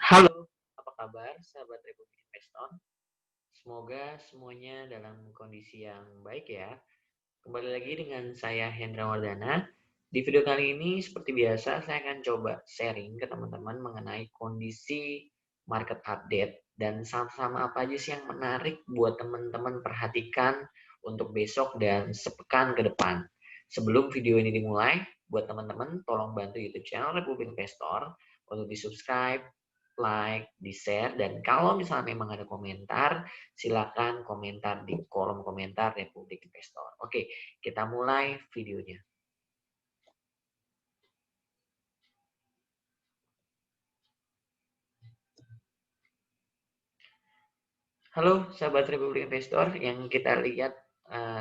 Halo, apa kabar sahabat Republik Investor? Semoga semuanya dalam kondisi yang baik ya. Kembali lagi dengan saya Hendra Wardana. Di video kali ini seperti biasa saya akan coba sharing ke teman-teman mengenai kondisi market update dan saham-saham apa aja sih yang menarik buat teman-teman perhatikan untuk besok dan sepekan ke depan. Sebelum video ini dimulai, buat teman-teman tolong bantu YouTube channel Republik Investor untuk di-subscribe, like, di-share, dan kalau misalnya memang ada komentar, silakan komentar di kolom komentar Republik Investor. Oke, kita mulai videonya. Halo sahabat Republik Investor, yang kita lihat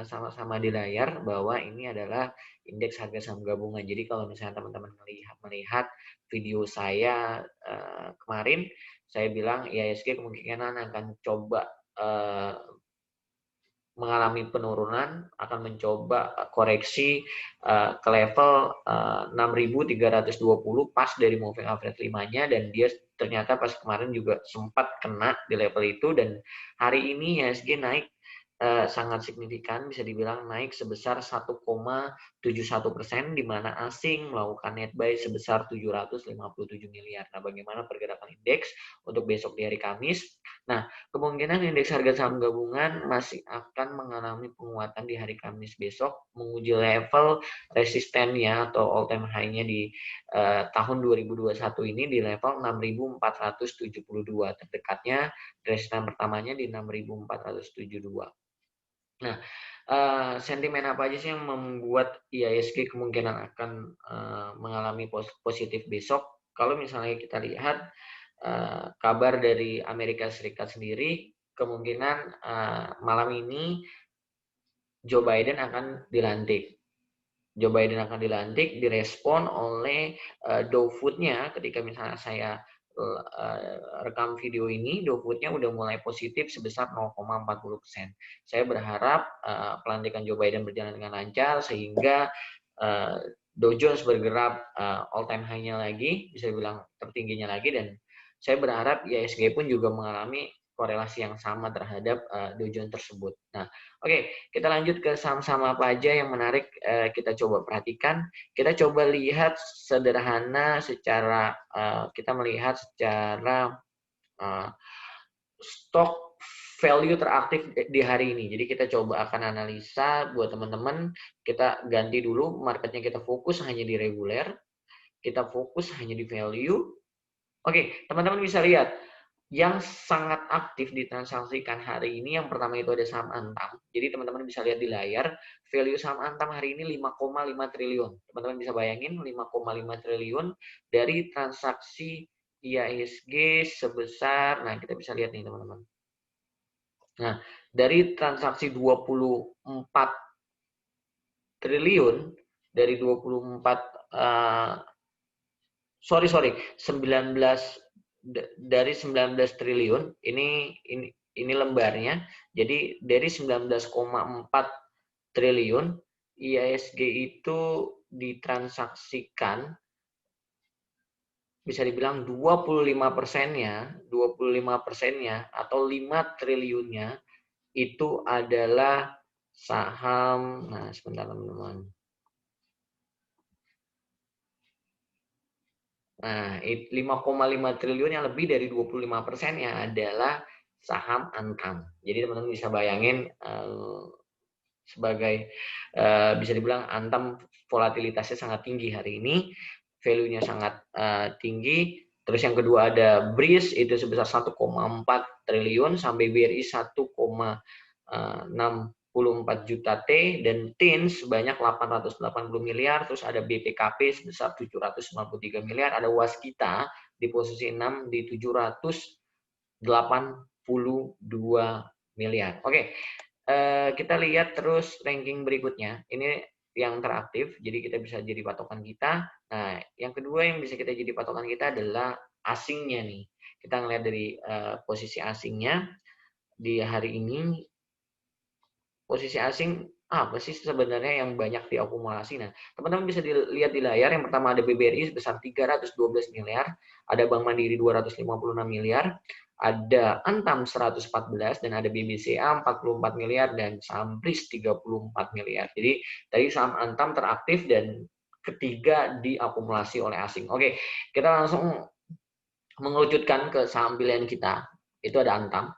sama-sama di layar bahwa ini adalah indeks harga saham gabungan. Jadi kalau misalnya teman-teman melihat video saya kemarin, saya bilang IHSG kemungkinan akan coba mengalami penurunan, akan mencoba koreksi ke level 6.320 pas dari moving average 5-nya, dan dia ternyata pas kemarin juga sempat kena di level itu, dan hari ini IHSG naik sangat signifikan, bisa dibilang naik sebesar 1,71%, di mana asing melakukan net buy sebesar 757 miliar. Nah, bagaimana pergerakan indeks untuk besok di hari Kamis? Nah, kemungkinan indeks harga saham gabungan masih akan mengalami penguatan di hari Kamis besok, menguji level resistennya atau all time high-nya di tahun 2021 ini di level 6.472. Terdekatnya resisten pertamanya di 6.472. Nah, sentimen apa aja sih yang membuat IHSG kemungkinan akan mengalami positif besok? Kalau misalnya kita lihat kabar dari Amerika Serikat sendiri, kemungkinan malam ini Joe Biden akan dilantik. Joe Biden akan dilantik direspon oleh Dow Food-nya. Ketika misalnya saya rekam video ini, Dow Food-nya udah mulai positif sebesar 0,40%. Saya berharap pelantikan Joe Biden berjalan dengan lancar sehingga Dow Jones bergerak all time high-nya lagi, bisa dibilang tertingginya lagi, dan saya berharap IHSG pun juga mengalami korelasi yang sama terhadap Dow Jones tersebut. Nah, oke, kita lanjut ke saham-saham apa aja yang menarik kita coba perhatikan. Kita coba lihat sederhana secara kita melihat secara stok value teraktif di hari ini. Jadi kita coba akan analisa buat teman-teman. Kita ganti dulu marketnya, kita fokus hanya di reguler, kita fokus hanya di value. Oke, teman-teman bisa lihat yang sangat aktif ditransaksikan hari ini, yang pertama itu ada saham Antam. Jadi teman-teman bisa lihat di layar, value saham Antam hari ini 5,5 triliun. Teman-teman bisa bayangin 5,5 triliun dari transaksi IHSG sebesar, nah kita bisa lihat nih teman-teman. Nah, dari transaksi 24 triliun, dari 19 triliun, ini lembarnya. Jadi dari 19,4 triliun IHSG itu ditransaksikan, bisa dibilang 25%-nya atau 5 triliunnya itu adalah saham. Nah, sebentar teman-teman. Nah, 5,5 triliun yang lebih dari 25%-nya adalah saham Antam. Jadi teman-teman bisa bayangin sebagai bisa dibilang Antam volatilitasnya sangat tinggi hari ini, value-nya sangat tinggi. Terus yang kedua ada BRIS itu sebesar 1,4 triliun, sampai BRI 1,64 juta T, dan TIN sebanyak 880 miliar, terus ada BPKP sebesar 793 miliar, ada Waskita di posisi 6 di 782 miliar. Oke, kita lihat terus ranking berikutnya. Ini yang teraktif, jadi kita bisa jadi patokan kita. Nah, yang kedua yang bisa kita jadi patokan kita adalah asingnya nih. Kita ngelihat dari posisi asingnya di hari ini. Posisi asing apa sih sebenarnya yang banyak diakumulasi. Nah, teman-teman bisa dilihat di layar, yang pertama ada BBRI sebesar 312 miliar, ada Bank Mandiri 256 miliar, ada Antam 114, dan ada BBCA 44 miliar, dan Sambris 34 miliar. Jadi, tadi saham Antam teraktif dan ketiga diakumulasi oleh asing. Oke, kita langsung mengerucutkan ke saham pilihan kita. Itu ada Antam.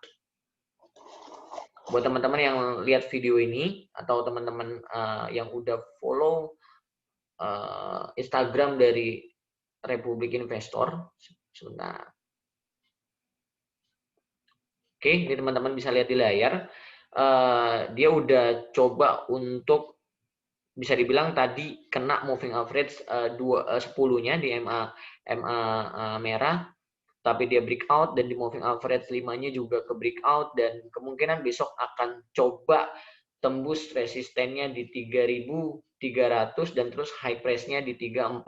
Buat teman-teman yang lihat video ini atau teman-teman yang udah follow Instagram dari Republik Investor, sebentar. Oke, ini teman-teman bisa lihat di layar. Dia udah coba untuk bisa dibilang tadi kena moving average 10-nya di MA merah, tapi dia breakout, dan di moving average 5-nya juga ke breakout, dan kemungkinan besok akan coba tembus resistennya di 3.300 dan terus high price-nya di 3.440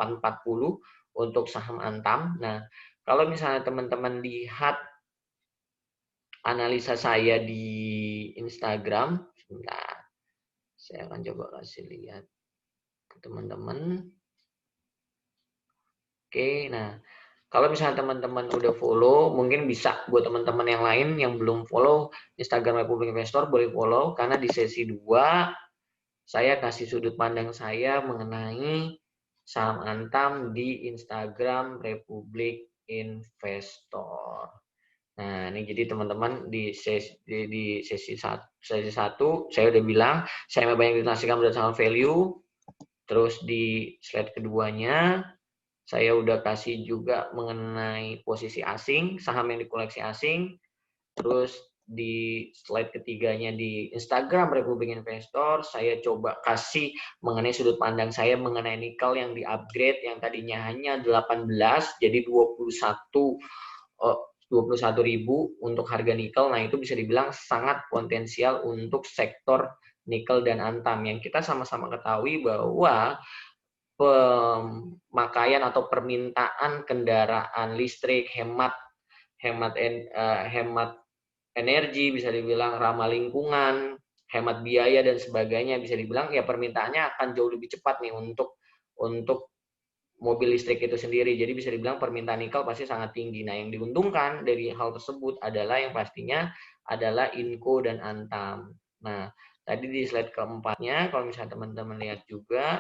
untuk saham Antam. Nah, kalau misalnya teman-teman lihat analisa saya di Instagram, sebentar, saya akan coba kasih lihat ke teman-teman. Oke, nah kalau misalnya teman-teman udah follow, mungkin bisa buat teman-teman yang lain yang belum follow Instagram Republik Investor, boleh follow, karena di sesi 2 saya kasih sudut pandang saya mengenai saham Antam di Instagram Republik Investor. Nah, ini jadi teman-teman di sesi 1 saya udah bilang saya banyak dinasikan berdasarkan value. Terus di slide keduanya saya udah kasih juga mengenai posisi asing, saham yang dikoleksi asing. Terus di slide ketiganya di Instagram Republik Investor, saya coba kasih mengenai sudut pandang saya mengenai nikel yang di-upgrade, yang tadinya hanya 18 jadi 21.000 untuk harga nikel. Nah, itu bisa dibilang sangat potensial untuk sektor nikel dan Antam, yang kita sama-sama ketahui bahwa pemakaian atau permintaan kendaraan listrik, hemat energi, bisa dibilang ramah lingkungan, hemat biaya dan sebagainya, bisa dibilang ya permintaannya akan jauh lebih cepat nih untuk mobil listrik itu sendiri. Jadi bisa dibilang permintaan nikel pasti sangat tinggi. Nah, yang diuntungkan dari hal tersebut adalah yang pastinya adalah Inco dan Antam. Nah, tadi di slide keempatnya, kalau misalnya teman-teman lihat juga,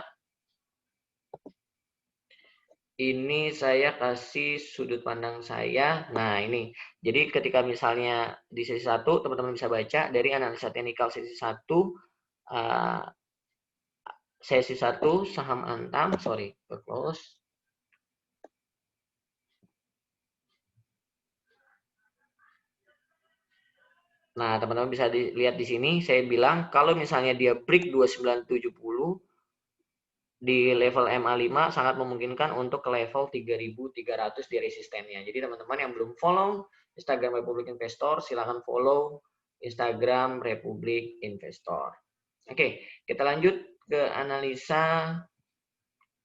ini saya kasih sudut pandang saya. Nah, ini. Jadi ketika misalnya di sesi 1, teman-teman bisa baca dari analisa teknikal sesi 1, saham Antam, close. Nah, teman-teman bisa dilihat di sini, saya bilang kalau misalnya dia break 2970 di level MA5 sangat memungkinkan untuk ke level 3.300 di resistennya. Jadi teman-teman yang belum follow Instagram Republik Investor, silakan follow Instagram Republik Investor. Oke, kita lanjut ke analisa.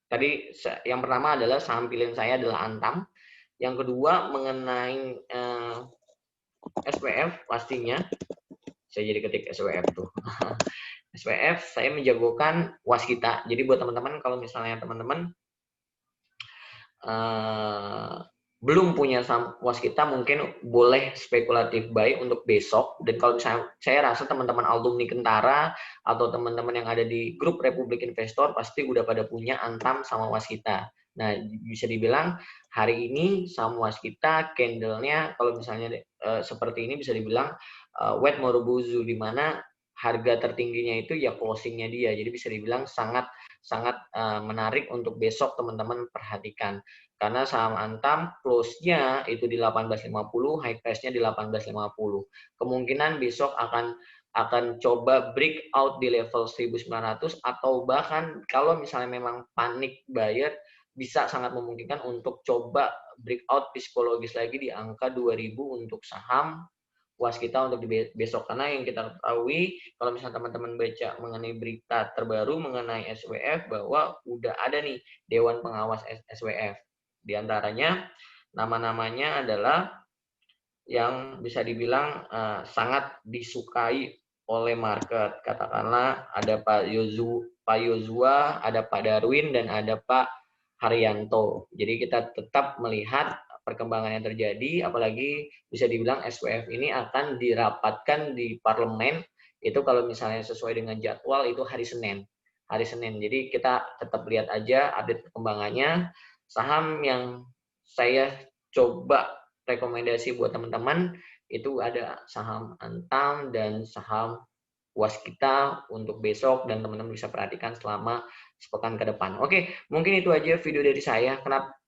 Tadi yang pertama adalah saham pilihan saya adalah Antam. Yang kedua mengenai SWF pastinya. Saya jadi ketik SWF tuh. SWF saya menjagokan Waskita. Jadi buat teman-teman kalau misalnya teman-teman belum punya saham Waskita, mungkin boleh spekulatif buy untuk besok. Dan kalau misalnya saya rasa teman-teman alumni Kentara atau teman-teman yang ada di grup Republik Investor pasti udah pada punya Antam sama Waskita. Nah, bisa dibilang hari ini saham Waskita candle-nya kalau misalnya seperti ini bisa dibilang wet Marubozu, di mana harga tertingginya itu ya closing-nya dia. Jadi bisa dibilang sangat menarik untuk besok teman-teman perhatikan. Karena saham Antam close-nya itu di 18.50, high price-nya di 18.50. Kemungkinan besok akan coba breakout di level 1.900, atau bahkan kalau misalnya memang panik buyer bisa sangat memungkinkan untuk coba breakout psikologis lagi di angka 2.000 untuk saham Waskita untuk di besok. Karena yang kita ketahui kalau misalnya teman-teman baca mengenai berita terbaru mengenai SWF bahwa udah ada nih Dewan Pengawas SWF. Di antaranya nama-namanya adalah yang bisa dibilang sangat disukai oleh market. Katakanlah ada Pak Yozua, ada Pak Darwin, dan ada Pak Haryanto. Jadi kita tetap melihat perkembangan yang terjadi, apalagi bisa dibilang SWF ini akan dirapatkan di parlemen, itu kalau misalnya sesuai dengan jadwal itu hari Senin. Hari Senin. Jadi kita tetap lihat aja update perkembangannya. Saham yang saya coba rekomendasi buat teman-teman itu ada saham Antam dan saham Waskita untuk besok, dan teman-teman bisa perhatikan selama sepekan ke depan. Oke, mungkin itu aja video dari saya.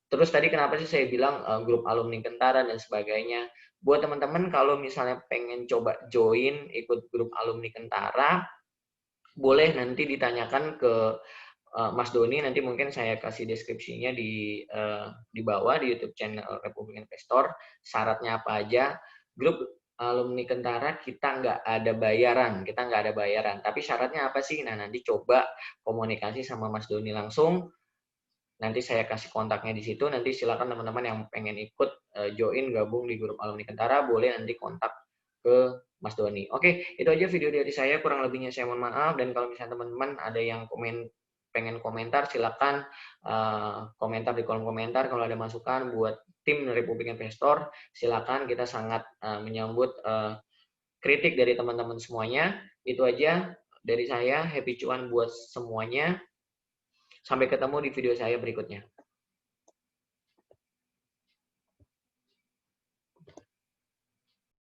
Terus tadi kenapa sih saya bilang grup alumni Kentara dan sebagainya. Buat teman-teman kalau misalnya pengen coba join ikut grup alumni Kentara, boleh nanti ditanyakan ke Mas Doni, nanti mungkin saya kasih deskripsinya di bawah di YouTube channel Republik Investor. Syaratnya apa aja? Grup alumni Kentara kita nggak ada bayaran. Tapi syaratnya apa sih? Nah, nanti coba komunikasi sama Mas Doni langsung. Nanti saya kasih kontaknya di situ. Nanti silakan teman-teman yang pengen ikut join gabung di grup alumni Kentara, boleh nanti kontak ke Mas Doni. Oke, itu aja video dari saya. Kurang lebihnya saya mohon maaf. Dan kalau misalnya teman-teman ada yang pengen komentar, silakan komentar di kolom komentar. Kalau ada masukan buat tim Republik Investor, silakan. Kita sangat menyambut kritik dari teman-teman semuanya. Itu aja dari saya. Happy cuan buat semuanya. Sampai ketemu di video saya berikutnya.